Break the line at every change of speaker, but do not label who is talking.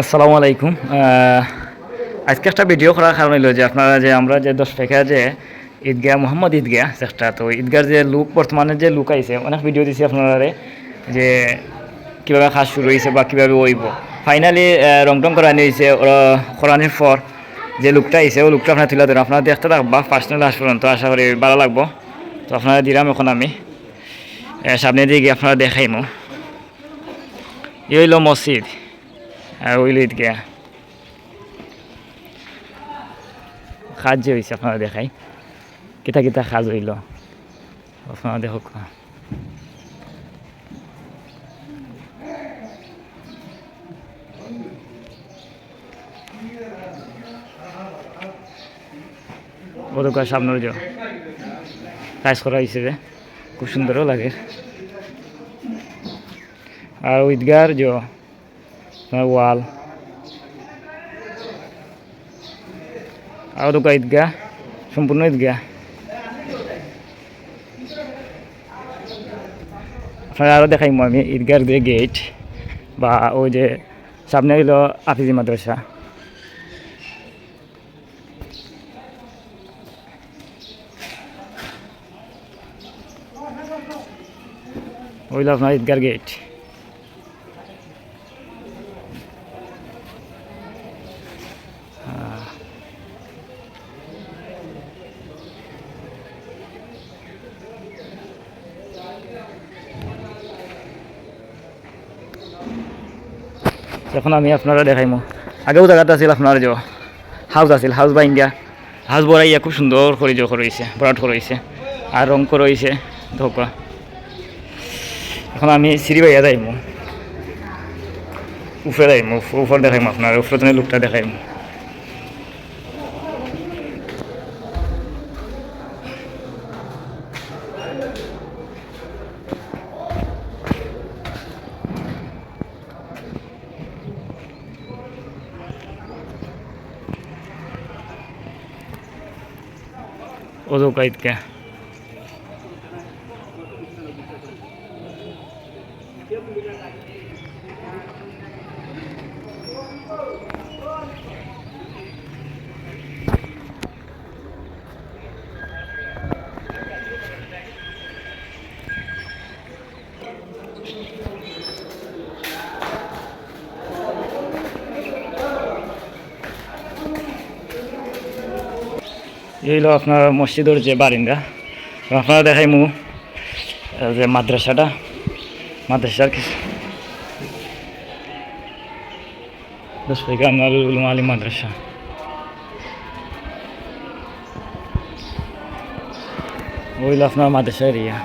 আসসালামু আলাইকুম। আজকে একটা ভিডিও করার কারণ হলো যে আপনারা যে আমরা যে 10 টাকা যে ঈদগাহ মোহাম্মদ ঈদগাহ চেষ্টা তো ঈদগার যে লুক বর্তমানে যে লুক আইছে অনেক ভিডিও দিছি আপনারা যে কীভাবে কাজ শুরু হয়েছে বা কীভাবে ওইব ফাইনালি রং টং করানি হয়েছে করানির পর যে লুকটা আইছে ওই লুকটা আপনারা তুলে ধরেন আপনারা দেখতে থাকবা পার্সোনাল আস পর্যন্ত আশা করি ভালো লাগবো। তো আপনারা দিলাম এখন আমি সামনে দিয়ে গিয়ে আপনারা দেখাইমো এই হইল মসজিদ আর ওইল ঈদগাহ কাজ যে হয়েছে আপনারা দেখাই কিতা কিতা কাজ হইল আপনারা দেখো। ওদকার সামনের যে কাজ করা হয়েছে যে খুব সুন্দরও লাগে। আর ঈদগার যে ওয়াল আর ওদকা ঈদগাহ সম্পূর্ণ ঈদগাহ আপনারা আরও দেখাইমো আমি ঈদগার যে গেট বা ওই যে সামনে হইল আফিজি মাদ্রাসা। ওইল আপনার ঈদগার গেট। এখন আমি আপনারা দেখাইমো আগেও জায়গাতে আছিল আপনার যে হাউস আছিল হাউস বা ইন্ডিয়া হাউস বড়াইয়া খুব সুন্দর করে যে রয়েছে বরাট রয়েছে আর রং রয়েছে ধোকা। এখন আমি সিঁড়ি বাইয়া যাইমো উপরে যাইমো উপর দেখাইমো আপনার উপরে তুমি লুকটা দেখাইমো। ওদকা ঈদগাহ এই হলো আপনার মসজিদের যে বারিন্দা আপনারা দেখাইমু যে মাদ্রাসাটা মাদ্রাসার কিছু 10 টাকা আনোয়ারুল উলুম আলী মাদ্রাসা। ওইল আপনার মাদ্রাসা এরিয়া।